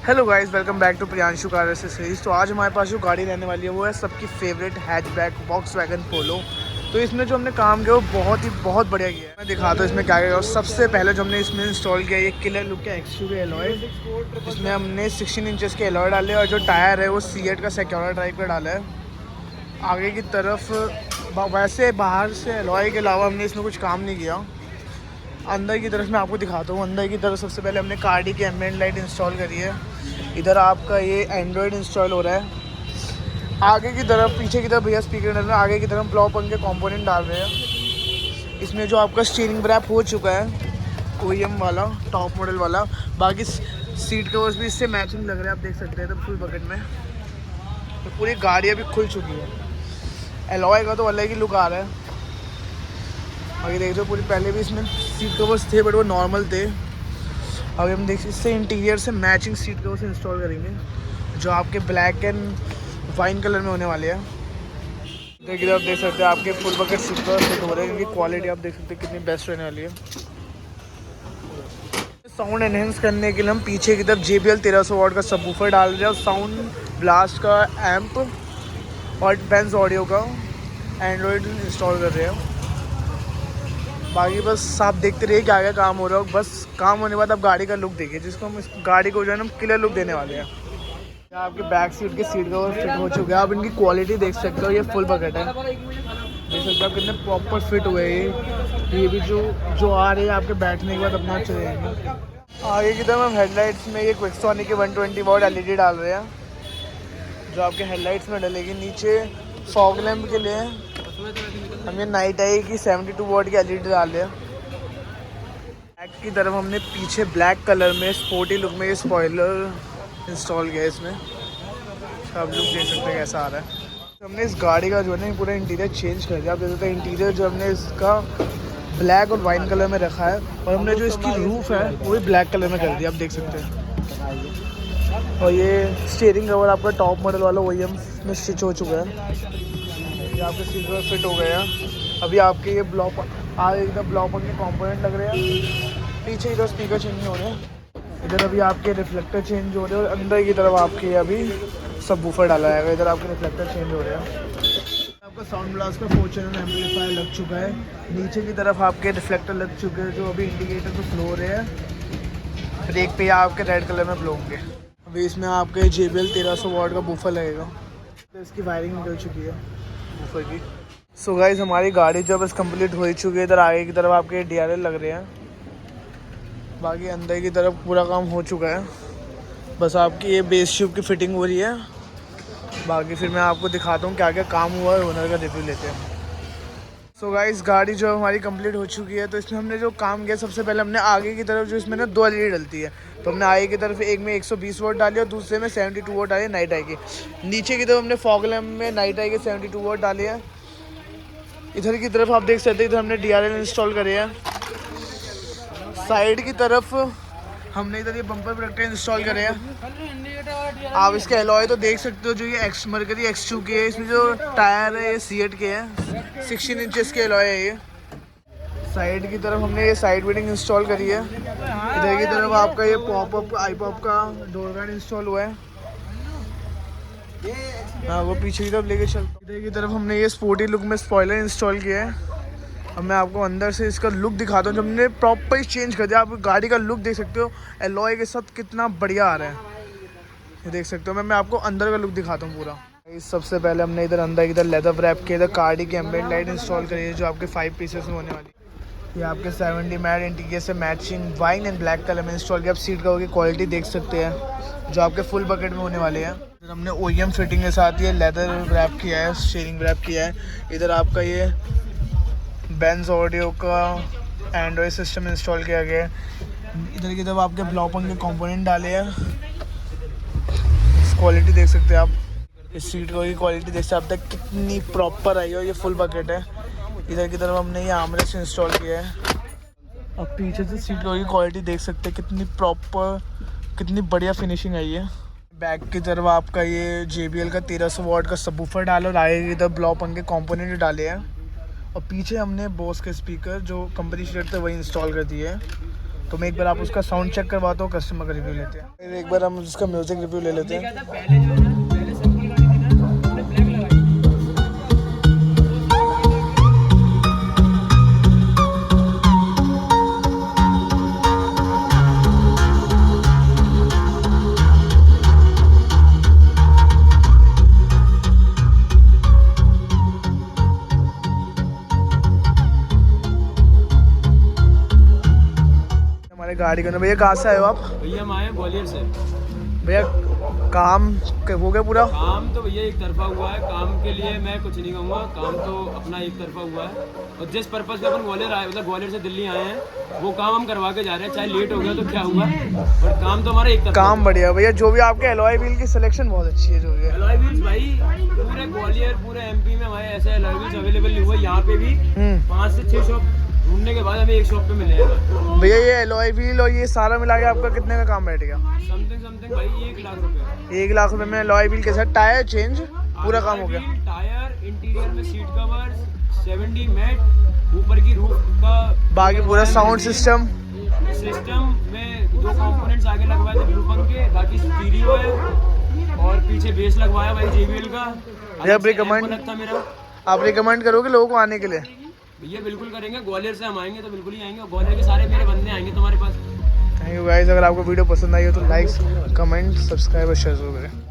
Hello guys, welcome back to Priyanshu car accessories. तो आज हमारे पास जो गाड़ी रहने वाली है वो है सबकी फेवरेट हैचबैक वॉक्सवैगन पोलो। तो इसमें जो हमने काम किया वो बहुत बढ़िया किया है। मैं दिखाता हूँ इसमें क्या किया। सबसे पहले जो हमने इसमें इंस्टॉल किया ये किलर लुक के एक्सयूवी एलॉय। इसमें हमने 16 इंचेस के एलॉय डाले और जो टायर है वो C8 का सिक्योर ड्राइव का डाला है। आगे की तरफ वैसे बाहर से एलॉय के अलावा हमने इसमें कुछ काम नहीं किया। अंदर की तरफ मैं आपको दिखाता हूँ। अंदर की तरफ सबसे पहले हमने गाड़ी की एम्बिएंट लाइट इंस्टॉल करी है। इधर आपका ये एंड्रॉयड इंस्टॉल हो रहा है। आगे की तरफ पीछे की तरफ भैया स्पीकर डाल रहे हैं। आगे की तरफ ब्लॉ पंख के कंपोनेंट डाल रहे हैं। इसमें जो आपका स्टीयरिंग रैप हो चुका है OEM वाला, टॉप मॉडल वाला। बाकी सीट कवर्स भी इससे मैचिंग लग रहे हैं, आप देख सकते हैं। तो फुल बकेट में तो पूरी गाड़ी अभी खुल चुकी है। एलॉय का तो अलग ही लुक आ रहा है। आगे देख रहे हो पूरी, पहले भी इसमें सीट कवर्स थे बट वो नॉर्मल थे। अभी हम देख इससे इंटीरियर से मैचिंग सीट कवर्स इंस्टॉल करेंगे जो आपके ब्लैक एंड वाइन कलर में होने वाले हैं। देखिए आप देख सकते हैं आपके full bucket seat covers fit हो रहे हैं क्योंकि क्वालिटी आप देख सकते हैं कितनी बेस्ट रहने वाली है। साउंड एनहेंस करने के लिए हम पीछे की तरफ JBL 1300 वाट का सबवूफर डाल रहे हैं और साउंड ब्लास्ट का एम्प और बेंज ऑडियो का एंड्रॉयड इंस्टॉल कर रहे हैं। बाकी बस आप देखते रहिए क्या क्या काम हो रहा है। बस काम होने के बाद आप गाड़ी का लुक देखिए, जिसको हम इस गाड़ी को जो है ना क्लियर लुक देने वाले हैं। आपके बैक सीट के सीट कवर फिट हो चुके हैं। आप इनकी क्वालिटी देख सकते हो। ये फुल बकेट है, देख सकते हो आप कितने प्रॉपर फिट हुए हैं। ये भी जो आ रहे हैं आपके बैठने के बाद अपना चले जाएंगे। आगे की तरफ हम हेडलाइट्स में ये क्विकसोनिक के 120 वाट LED डाल रहे हैं जो आपके हेडलाइट्स में डलेगी। नीचे फॉग लैम्प के लिए हमने नाइट आई की 72 वाट की LED डाल लिया। बैक की तरफ हमने पीछे ब्लैक कलर में स्पोर्टी लुक में ये स्पॉइलर इंस्टॉल किया है। इसमें आप लुक देख सकते हैं कैसा आ रहा है। तो हमने इस गाड़ी का जो है ना पूरा इंटीरियर चेंज कर दिया। आप देख सकते हैं इंटीरियर जो हमने इसका ब्लैक और वाइन कलर में रखा है और हमने जो इसकी रूफ है वो भी ब्लैक कलर में कर दिया, आप देख सकते हैं। और ये स्टीयरिंग कवर आपका टॉप मॉडल वाला OEM में स्टिच हो चुका है। ये आपके सीट कवर फिट हो गए हैं। अभी आपके ये आगे एकदम ब्लॉक के कंपोनेंट लग रहे हैं। पीछे इधर स्पीकर चेंज हो रहे हैं। इधर अभी आपके रिफ्लेक्टर चेंज हो रहे हैं और अंदर की तरफ आपके अभी सब वूफर डाला जाएगा। इधर आपके रिफ्लेक्टर चेंज हो रहे हैं। आपका साउंड ब्लास्ट का 4 चैनल एम्पलीफायर लग चुका है। नीचे की तरफ आपके रिफ्लेक्टर लग चुके हैं जो अभी इंडिकेटर पे फ्लो हो रहे हैं। ब्रेक पे आपके रेड कलर में फ्लो होंगे। अभी इसमें आपके JBL 1300 वाट का बूफर लगेगा। तो इसकी वायरिंग निकल चुकी है बूफर की। सो गाइस, हमारी गाड़ी जो बस कंप्लीट हो ही चुकी है। इधर आगे की तरफ आपके DRL लग रहे हैं। बाकी अंदर की तरफ पूरा काम हो चुका है। बस आपकी ये बेस ट्यूब की फिटिंग हो रही है। बाकी फिर मैं आपको दिखाता हूँ क्या क्या काम हुआ है, ओनर का रिव्यू लेते हैं। सो गाइस, गाड़ी जो हमारी कंप्लीट हो चुकी है। तो इसमें हमने जो काम किया, सबसे पहले हमने आगे की तरफ जो इसमें ना 2 LED डलती है, तो हमने आगे की तरफ एक में 120 वाट डाली और दूसरे में 72 वाट डाली नाइट आई की। नीचे की तरफ हमने फॉग लैम्प में नाइट आई के 72 वाट डाली है। इधर की तरफ आप देख सकते हैं इधर हमने DRL इंस्टॉल करे हैं। साइड की तरफ हमने इधर ये बम्पर प्रोटेक्टर इंस्टॉल करे हैं। आप इसके एलॉय तो देख सकते हो, जो ये मरकरी X2 के है। इसमें जो टायर है ये C8 के हैं, 16 इंचेस के एलॉय है ये। साइड की तरफ हमने ये साइड बीडिंग इंस्टॉल करी है। इधर की तरफ आपका ये पॉपअप आई-पॉप का डोर गार्ड इंस्टॉल हुआ है। हाँ, वो पीछे की तरफ लेके चलता हूँ। इधर की तरफ हमने ये स्पोर्टी लुक में स्पॉइलर इंस्टॉल किया है। अब मैं आपको अंदर से इसका लुक दिखाता हूँ। जब हमने प्रॉपर चेंज कर दिया, आप गाड़ी का लुक देख सकते हो एलॉय के साथ कितना बढ़िया आ रहा है, ये देख सकते हो। मैं आपको अंदर का लुक दिखाता हूँ पूरा। सबसे पहले हमने इधर अंदर इधर लेदर रैप के इधर गाड़ी की एम्बिएंट लाइट इंस्टॉल करी है जो आपके 5 पीसेस में होने वाली है। ये आपके 70 मैट इंटीरियर से matching wine and black colour में इंस्टॉल किया। आप सीट कवर की क्वालिटी देख सकते हैं जो आपके फुल बकेट में होने वाले हैं। इधर हमने OEM फिटिंग के साथ ये लेदर रैप किया है, स्टीयरिंग रैप किया है। इधर आपका ये बेंज ऑडियो का एंड्रॉयड सिस्टम इंस्टॉल किया गया है। इधर की तरफ आपके ब्लॉपन के कंपोनेंट डाले हैं। क्वालिटी देख सकते हैं आप, इस सीट की क्वालिटी देख सकते हैं आप तक कितनी प्रॉपर आई है। ये फुल बकेट है। इधर की तरफ हमने ये आर्मरेस्ट इंस्टॉल किया है। अब पीछे से सीट की क्वालिटी देख सकते हैं कितनी प्रॉपर, कितनी बढ़िया फिनिशिंग आई है। बैक की तरफ आपका ये JBL का 1300 वाट का सबवूफर डाला और आगे की तरफ ब्लॉपन के कंपोनेंट डाले हैं। और पीछे हमने बोस के स्पीकर जो कंपनी शेड थे वही इंस्टॉल कर दिए हैं। तो मैं एक बार आप उसका साउंड चेक करवाता हूँ, कस्टमर का रिव्यू लेते हैं। फिर एक बार हम उसका म्यूज़िक रिव्यू ले लेते हैं। पहले जो है ना, पहले सिंपल गाड़ी थी ना, हमने ब्लैक लगाई। हमारे गाड़ी का ना भैया, कहाँ से आए हो आप? भैया हम आए हैं ग्वालियर से। भैया काम हो गया पूरा? काम तो भैया एक तरफा हुआ है, काम के लिए मैं कुछ नहीं कहूँगा, काम तो अपना एक तरफा हुआ है। और जिस पर्पज़ पे अपन ग्वालियर आए, मतलब ग्वालियर से दिल्ली आए हैं, वो काम हम करवा के जा रहे हैं, चाहे लेट हो गया तो क्या हुआ, बट काम तो हमारा एक तरफा। काम बढ़िया भैया। जो भी आपके एलॉय व्हील की सिलेक्शन बहुत अच्छी है। जो भी है एलॉय व्हील्स भाई पूरे ग्वालियर, पूरे एमपी में हमारे ऐसे एलॉय व्हील्स अवेलेबल नहीं हुए। यहाँ पे भी 5 से 6 शॉप ढूंढने के बाद हमें एक शॉप पे मिलेगा। भैया ये एलॉय व्हील और ये सारा मिला के आपका कितने का काम बैठेगा? समथिंग भाई 1 लाख रुपए। 1 लाख रुपए में एलॉय व्हील के साथ टायर चेंज पूरा काम हो गया। टायर, इंटीरियर में सीट कवर्स, 7D मैट, ऊपर की रूफ का, बाकी पूरा साउंड सिस्टम में 2 कंपोनेंट्स आगे लगवाए थे ब्लू पंख के, बाकी स्टीरियो है और पीछे बेस लगवाया भाई JBL का। जब रिकमेंड लगता मेरा, आप रिकमेंड करोगे लोगों को आने के लिए? भैया बिल्कुल करेंगे। ग्वालियर से हम आएंगे तो बिल्कुल ही आएंगे, ग्वालियर के सारे मेरे बंदे आएंगे तुम्हारे पास। Thank you guys. अगर आपको वीडियो पसंद आई हो तो लाइक, कमेंट, सब्सक्राइब और शेयर जरूर करें।